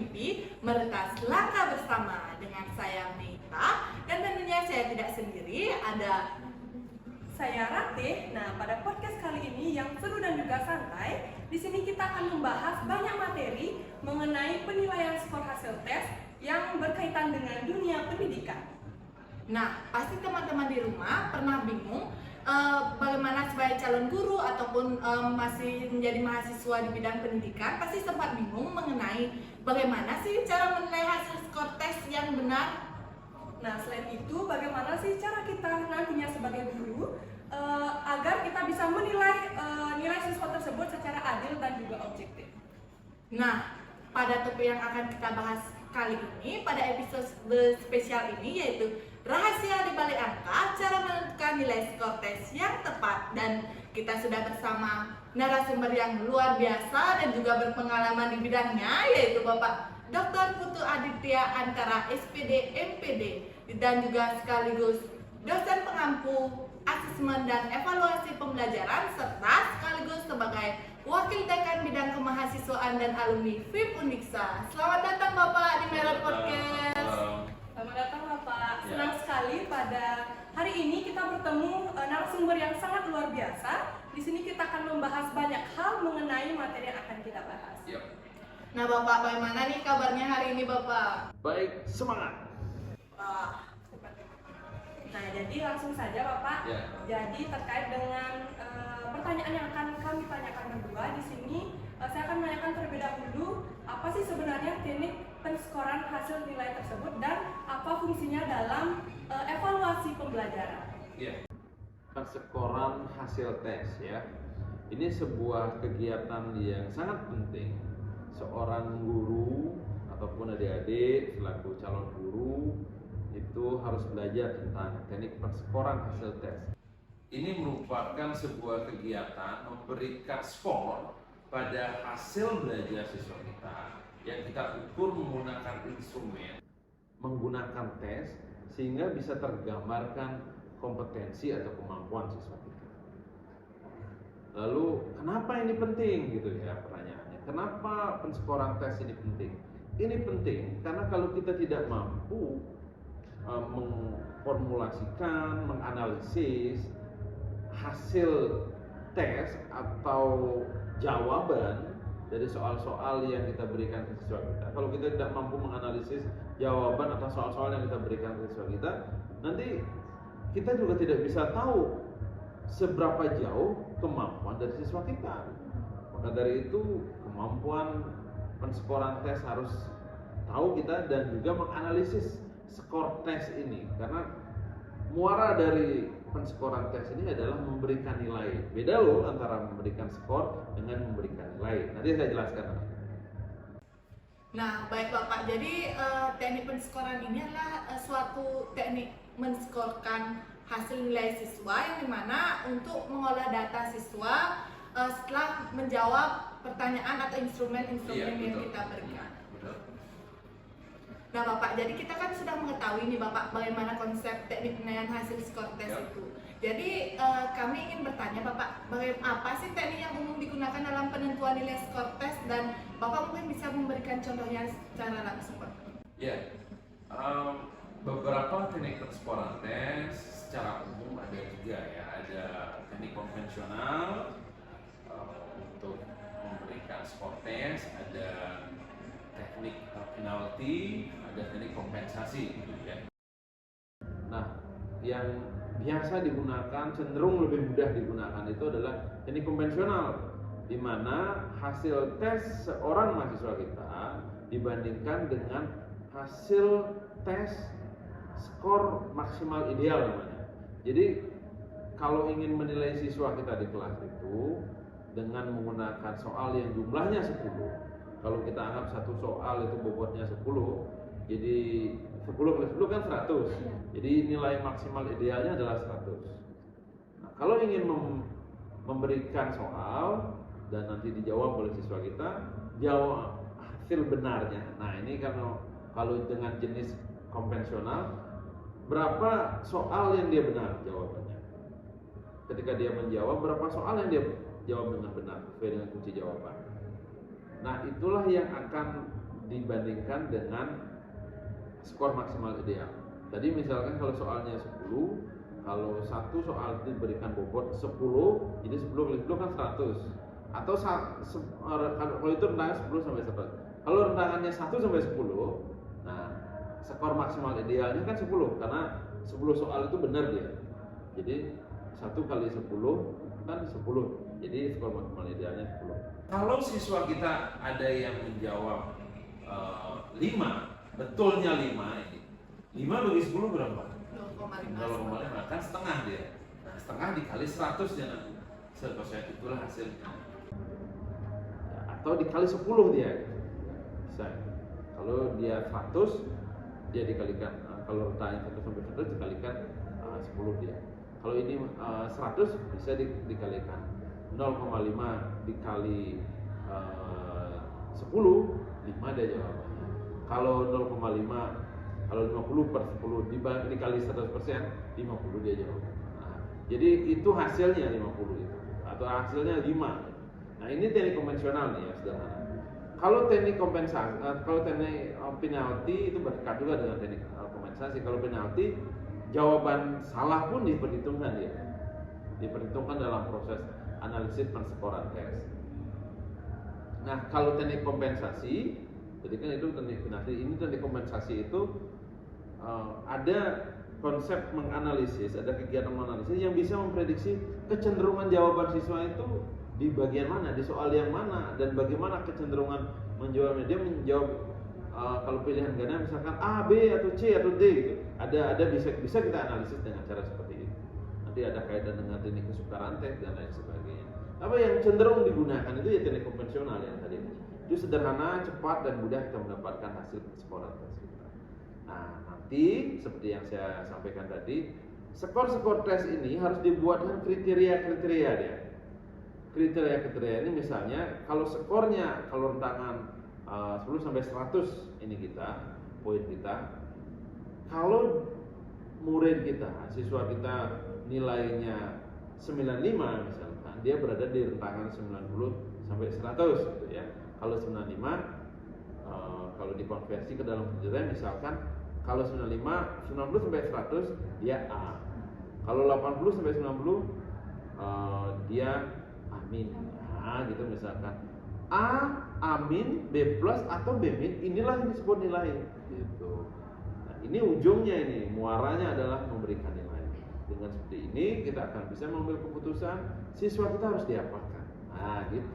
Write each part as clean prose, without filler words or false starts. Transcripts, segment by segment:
bermimpi, meretas langkah bersama dengan saya Meita, dan tentunya saya tidak sendiri, ada saya Ratih. Nah, pada podcast kali ini yang seru dan juga santai, di sini kita akan membahas banyak materi mengenai penilaian skor hasil tes yang berkaitan dengan dunia pendidikan. Nah, pasti teman-teman di rumah pernah bingung bagaimana sebagai calon guru ataupun masih menjadi mahasiswa di bidang pendidikan, pasti sempat bingung mengenai bagaimana sih cara menilai hasil skor tes yang benar. Nah, selain itu, bagaimana sih cara kita nantinya sebagai guru agar kita bisa menilai nilai siswa tersebut secara adil dan juga objektif. Nah, pada topik yang akan kita bahas kali ini, pada episode spesial ini, yaitu rahasia di balik angka, cara menentukan nilai skor tes yang tepat. Dan kita sudah bersama narasumber yang luar biasa dan juga berpengalaman di bidangnya, yaitu Bapak Dr. Putu Aditya Antara SPD MPD, dan juga sekaligus dosen pengampu asesmen dan evaluasi pembelajaran, serta sekaligus sebagai Wakil Dekan Bidang Kemahasiswaan dan Alumni FIP Uniksa. Selamat datang Bapak di Merah Podcast. Selamat datang Bapak. Senang sekali pada hari ini kita bertemu narasumber yang sangat luar biasa. Di sini kita akan membahas banyak hal mengenai materi yang akan kita bahas. Nah Bapak, bagaimana nih kabarnya hari ini Bapak? Baik, semangat. Nah, jadi langsung saja Bapak. Jadi terkait dengan pertanyaan yang akan kami tanyakan berdua di sini, saya akan menanyakan terlebih dahulu apa sih sebenarnya teknik penskoran hasil nilai tersebut dan apa fungsinya dalam evaluasi pembelajaran. Penskoran hasil tes ya. Ini sebuah kegiatan yang sangat penting. Seorang guru ataupun adik-adik selaku calon guru itu harus belajar tentang teknik penskoran hasil tes. Ini merupakan sebuah kegiatan memberikan skor pada hasil belajar siswa kita yang kita ukur menggunakan instrumen, menggunakan tes, sehingga bisa tergambarkan kompetensi atau kemampuan siswa kita. Lalu kenapa ini penting gitu ya pertanyaannya? Kenapa penskoran tes ini penting? Ini penting karena kalau kita tidak mampu mengformulasikan, menganalisis hasil tes atau jawaban dari soal-soal yang kita berikan ke siswa kita. Kalau kita tidak mampu menganalisis jawaban atau soal-soal yang kita berikan ke siswa kita, nanti kita juga tidak bisa tahu seberapa jauh kemampuan dari siswa kita. Maka dari itu kemampuan penskoran tes harus tahu kita dan juga menganalisis skor tes ini, karena muara dari penskoran tes ini adalah memberikan nilai. Beda loh antara memberikan skor dengan memberikan nilai. Nanti saya jelaskan. Nah, baik Bapak. Jadi teknik penskoran ini adalah suatu teknik menskorkan hasil nilai siswa yang dimana untuk mengolah data siswa setelah menjawab pertanyaan atau instrumen-instrumen yang kita berikan. Nah Bapak, jadi kita kan sudah mengetahui nih Bapak bagaimana konsep teknik penilaian hasil skor tes itu. Jadi kami ingin bertanya Bapak, apa sih teknik yang umum digunakan dalam penentuan nilai skor tes, dan Bapak mungkin bisa memberikan contohnya secara langsung Pak? Beberapa teknik penskoran tes secara umum ada juga ya. Ada teknik konvensional untuk memberikan skor tes, ada teknik penalti, ada teknik kompensasi gitu ya. Nah, yang biasa digunakan, cenderung lebih mudah digunakan itu adalah teknik konvensional, di mana hasil tes seorang mahasiswa kita dibandingkan dengan hasil tes skor maksimal ideal namanya. Jadi kalau ingin menilai siswa kita di kelas itu dengan menggunakan soal yang jumlahnya 10, kalau kita anggap satu soal itu bobotnya 10, jadi 10 kali 10 kan 100. Jadi nilai maksimal idealnya adalah 100. Nah, kalau ingin memberikan soal dan nanti dijawab oleh siswa kita, jawab hasil benarnya. Nah, ini kalau dengan jenis konvensional, berapa soal yang dia benar jawabannya. Ketika dia menjawab, berapa soal yang dia jawab dengan benar sesuai dengan kunci jawaban. Nah, itulah yang akan dibandingkan dengan skor maksimal ideal. Tadi misalkan kalau soalnya 10, kalau satu soal diberikan bobot 10, jadi 10 kali 10 kan 100. Atau kalau itu rentangan 10 sampai 100. Kalau rentangannya 1 sampai 10, nah skor maksimal idealnya kan 10 karena 10 soal itu benar dia. Jadi 1 kali 10 kan 10. Jadi skor maksimal idealnya 10. Kalau siswa kita ada yang menjawab 5, betulnya 5 ini. 5 bagi 10 berapa? 0,5 kan setengah dia. Nah, setengah dikali 100 ya nanti. 100% itulah hasilnya. Atau dikali 10 dia. Bisa. Kalau dia 100 dia dikalikan, kalau rentangannya 1 sampai 100 dikalikan 10 dia. Kalau ini 100 bisa dikalikan 0,5 dikali 10, 5 dia jawabannya. Kalau 0,5, kalau 50 per 10 dikali 100%, 50 dia jawabannya. Nah, jadi itu hasilnya 50 itu, atau hasilnya 5. Nah ini teknik konvensional nih ya sederhana. Kalau teknik kompensasi, kalau teknik penalti itu berdekat juga dengan teknik kompensasi. Kalau penalti, jawaban salah pun diperhitungkan dia, diperhitungkan dalam proses analisis penskoran tes. Nah kalau teknik kompensasi, jadi kan itu teknik penalti, ini teknik kompensasi itu ada konsep menganalisis, ada kegiatan menganalisis yang bisa memprediksi kecenderungan jawaban siswa itu di bagian mana, di soal yang mana, dan bagaimana kecenderungan menjawabnya. Dia menjawab kalau pilihan ganda misalkan A, B atau C atau D gitu. Ada bisa kita analisis dengan cara seperti itu. Nanti ada kaitan dengan teknik kesukaran tes dan lain sebagainya. Tapi yang cenderung digunakan itu ya teknik konvensional yang tadi. Itu sederhana, cepat dan mudah kita mendapatkan hasil penskoran tes kita. Nah, nanti seperti yang saya sampaikan tadi, skor-skor tes ini harus dibuat dengan kriteria-kriteria dia. Kriteria-kriteria ini misalnya kalau skornya, kalau rentangan 10 sampai 100 ini kita, poin kita. Kalau murid kita, siswa kita nilainya 95 misalkan, dia berada di rentangan 90 sampai 100 gitu ya. Kalau 95 kalau dikonversi ke dalam kriteria misalkan kalau 90 sampai 100 dia A. Kalau 80 sampai 90 dia amin. Nah, gitu misalkan. A, amin, B plus atau B min, inilah yang disebut nilai gitu. Nah, ini ujungnya ini, muaranya adalah memberikan nilai. Dengan seperti ini kita akan bisa mengambil keputusan siswa kita harus diapakan. Nah, gitu.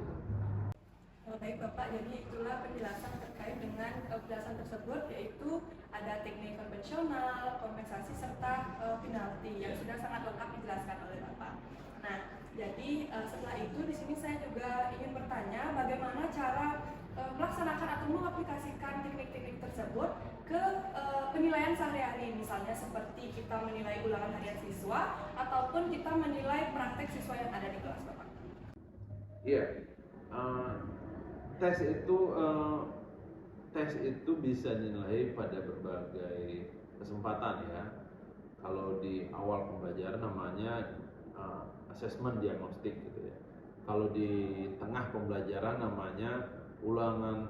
Baik Bapak, jadi itulah penjelasan terkait dengan penjelasan tersebut, yaitu ada teknik konvensional, kompensasi serta penalti yang sudah sangat lengkap dijelaskan oleh Bapak. Nah, jadi setelah itu di sini saya juga ingin bertanya bagaimana cara melaksanakan atau mengaplikasikan teknik-teknik tersebut ke penilaian sehari-hari, misalnya seperti kita menilai ulangan harian siswa ataupun kita menilai praktek siswa yang ada di kelas Bapak. Iya. Tes itu bisa dinilai pada berbagai kesempatan ya. Kalau di awal pembelajaran namanya assessment diagnostik gitu ya. Kalau di tengah pembelajaran namanya ulangan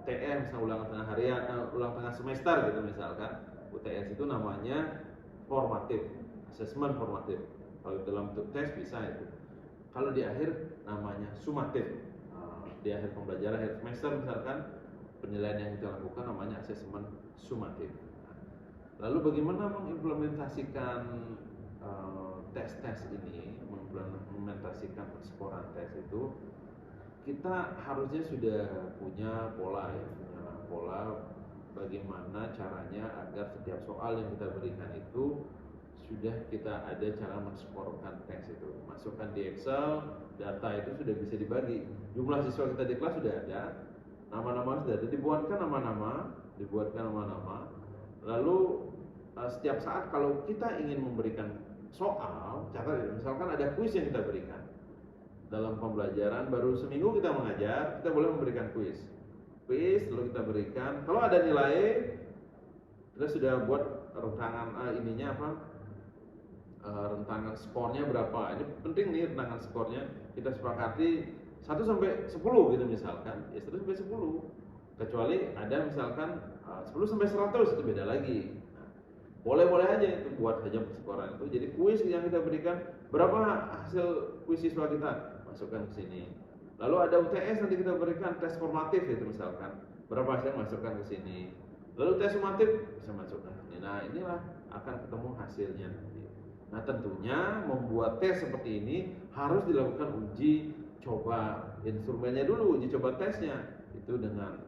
UTM, misalnya ulangan tengah harian, ulangan tengah semester gitu misalkan. UTS itu namanya formatif, assessment formatif. Kalau dalam bentuk tes bisa itu. Kalau di akhir namanya sumatif. Di akhir pembelajaran, akhir semester misalkan, penilaian yang kita lakukan namanya asesmen sumatif. Lalu bagaimana mengimplementasikan tes-tes ini, mengimplementasikan penskoran tes itu, kita harusnya sudah punya pola ya, punya pola bagaimana caranya agar setiap soal yang kita berikan itu sudah kita ada cara menskorkan tes itu. Masukkan di Excel, data itu sudah bisa dibagi. Jumlah siswa kita di kelas sudah ada, nama-nama sudah ada, dibuatkan nama-nama. Lalu setiap saat kalau kita ingin memberikan soal, catat misalkan ada kuis yang kita berikan. Dalam pembelajaran baru seminggu kita mengajar, kita boleh memberikan kuis. Kuis lalu kita berikan. Kalau ada nilai, kita sudah buat rentangan ininya apa? Rentangan skornya berapa. Ini penting nih rentangan skornya. Kita sepakati 1 sampai 10 gitu misalkan. Ya 1 sampai 10. Kecuali ada misalkan 10 sampai 100 itu beda lagi. Nah, boleh-boleh aja itu buat saja persekoran itu. Jadi kuis yang kita berikan, berapa hasil kuis siswa kita, masukkan ke sini. Lalu ada UTS nanti kita berikan tes formatif itu misalkan, berapa hasil masukkan ke sini. Lalu tes sumatif bisa masukkan ke sini. Nah, inilah akan ketemu hasilnya nanti. Nah, tentunya membuat tes seperti ini harus dilakukan uji coba instrumennya dulu, uji coba tesnya itu dengan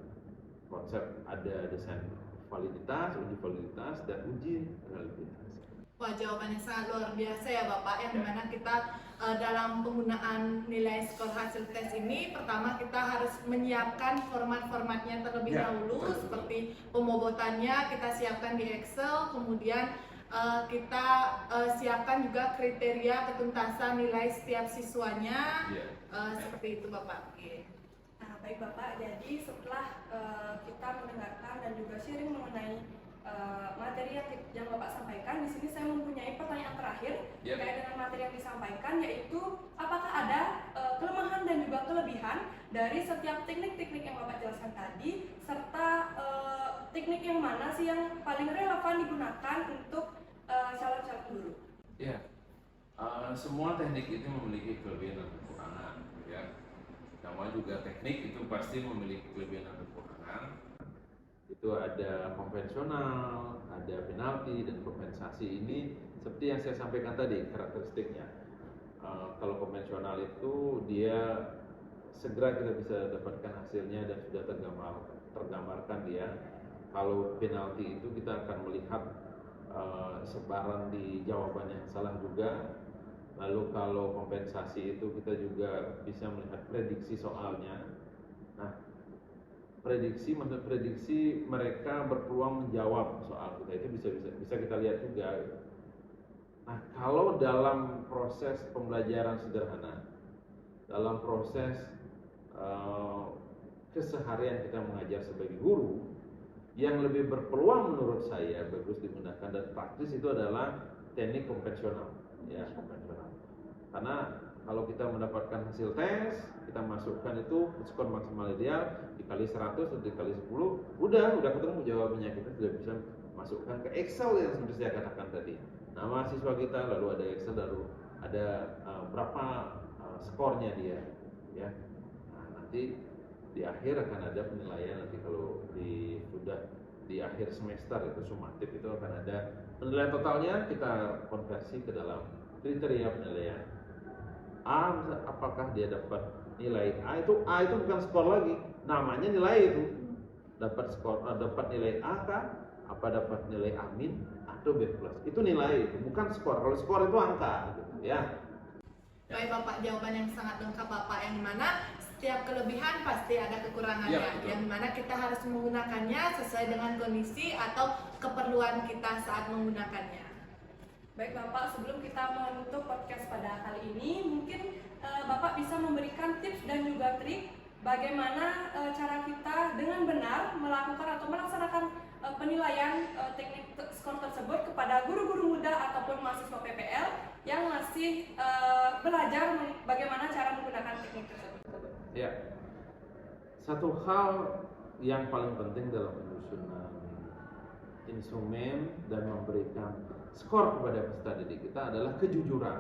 konsep ada desain validitas, uji validitas, dan uji realitas. Wah, jawabannya sangat luar biasa ya Bapak, yang dimana kita dalam penggunaan nilai skor hasil tes ini, pertama kita harus menyiapkan format-formatnya terlebih dahulu, seperti pembobotannya kita siapkan di Excel, kemudian kita siapkan juga kriteria ketuntasan nilai setiap siswanya, seperti itu Bapak. Nah, baik Bapak, jadi setelah kita mendengarkan dan juga sharing mengenai materi yang Bapak sampaikan, di sini saya mempunyai pertanyaan terakhir terkait dengan materi yang disampaikan, yaitu apakah ada kelemahan dan juga kelebihan dari setiap teknik-teknik yang Bapak jelaskan tadi, serta teknik yang mana sih yang paling relevan digunakan untuk calon-calon guru? Ya, semua teknik itu memiliki kelebihan dan kekurangan, ya. Sama juga teknik itu pasti memiliki kelebihan dan kekurangan. Itu ada konvensional, ada penalti dan kompensasi. Ini seperti yang saya sampaikan tadi karakteristiknya. Kalau konvensional itu dia segera kita bisa dapatkan hasilnya dan sudah tergambarkan dia. Kalau penalti itu kita akan melihat sebaran di jawaban yang salah juga. Lalu kalau kompensasi itu kita juga bisa melihat prediksi soalnya. Nah, prediksi mereka berpeluang menjawab soal kita itu bisa kita lihat juga. Nah, kalau dalam proses pembelajaran sederhana, dalam proses keseharian kita mengajar sebagai guru, yang lebih berpeluang menurut saya bagus digunakan dan praktis itu adalah teknik konvensional, ya, konvensional. Karena kalau kita mendapatkan hasil tes, kita masukkan itu skor maksimal ideal dikali 100 atau dikali 10, udah ketemu jawabannya. Kita sudah bisa masukkan ke Excel yang seperti saya katakan tadi. Nama siswa kita, lalu ada Excel, lalu ada berapa skornya dia, ya. Nah, nanti di akhir akan ada penilaian, nanti kalau sudah di akhir semester itu sumatif itu akan ada penilaian totalnya, kita konversi ke dalam kriteria penilaian. A, apakah dia dapat nilai A itu bukan skor lagi, namanya nilai itu. Dapat nilai A kah? Apa dapat nilai A- atau B+. Itu nilai, itu bukan skor. Kalau skor itu angka gitu, ya. Baik Bapak, jawaban yang sangat lengkap Bapak, yang dimana setiap kelebihan pasti ada kekurangannya, yang dimana kita harus menggunakannya sesuai dengan kondisi atau keperluan kita saat menggunakannya. Baik Bapak, sebelum kita menutup podcast pada kali ini, mungkin Bapak bisa memberikan tips dan juga trik bagaimana cara kita dengan benar melakukan atau melaksanakan penilaian teknik skor tersebut kepada guru-guru muda ataupun mahasiswa PPL yang masih belajar bagaimana cara menggunakan teknik tersebut. Ya, satu hal yang paling penting dalam penyusunan instrumen dan memberikan skor kepada peserta didik kita adalah kejujuran.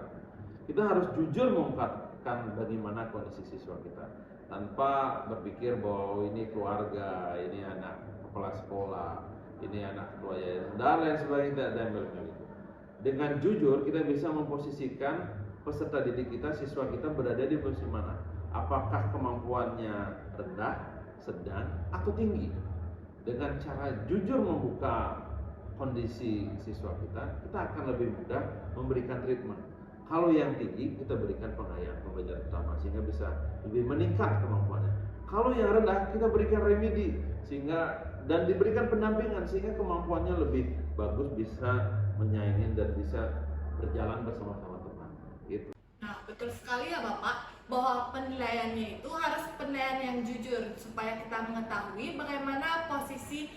Kita harus jujur mengungkapkan bagaimana kondisi siswa kita, tanpa berpikir bahwa ini keluarga, ini anak kepala sekolah, ini anak ketua yayasan dan lain sebagainya, dan lain-lain. Dengan jujur kita bisa memposisikan peserta didik kita, siswa kita berada di posisi mana. Apakah kemampuannya rendah, sedang, atau tinggi. Dengan cara jujur membuka kondisi siswa kita akan lebih mudah memberikan treatment. Kalau yang tinggi, kita berikan pengayaan pembelajaran utama sehingga bisa lebih meningkat kemampuannya. Kalau yang rendah, kita berikan remedi dan diberikan pendampingan sehingga kemampuannya lebih bagus, bisa menyaingi dan bisa berjalan bersama-sama teman. Gitu. Nah, betul sekali ya Bapak, bahwa penilaiannya itu harus penilaian yang jujur supaya kita mengetahui bagaimana posisi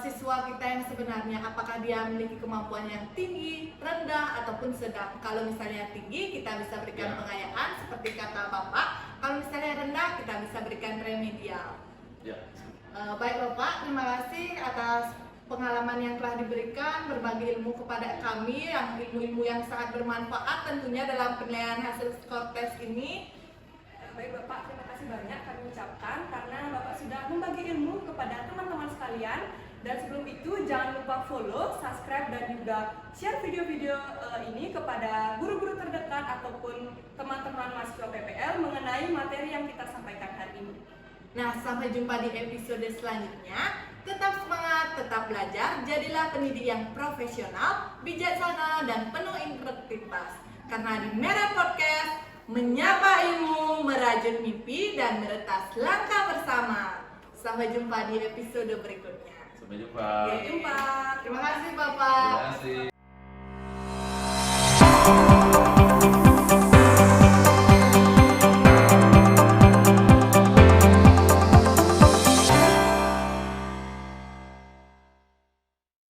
siswa kita yang sebenarnya, apakah dia memiliki kemampuan yang tinggi, rendah, ataupun sedang. Kalau misalnya tinggi, kita bisa berikan pengayaan seperti kata Bapak. Kalau misalnya rendah, kita bisa berikan remedial. Ya, Baik Bapak, terima kasih atas pengalaman yang telah diberikan, berbagi ilmu kepada kami, yang ilmu-ilmu yang sangat bermanfaat tentunya dalam penilaian hasil skor tes ini. Baik Bapak, terima kasih banyak kami ucapkan karena Bapak sudah membagi ilmu kepada teman-teman sekalian. Dan sebelum itu jangan lupa follow, subscribe dan juga share video-video ini kepada guru-guru terdekat ataupun teman-teman mahasiswa PPL mengenai materi yang kita sampaikan hari ini. Nah, sampai jumpa di episode selanjutnya. Tetap semangat, tetap belajar, jadilah pendidik yang profesional, bijaksana, dan penuh integritas. Karena di Merah Podcast, menyapa ilmu, merajut mimpi, dan meretas langkah bersama. Sampai jumpa di episode berikutnya. Sampai jumpa. Sampai jumpa. Terima kasih Bapak.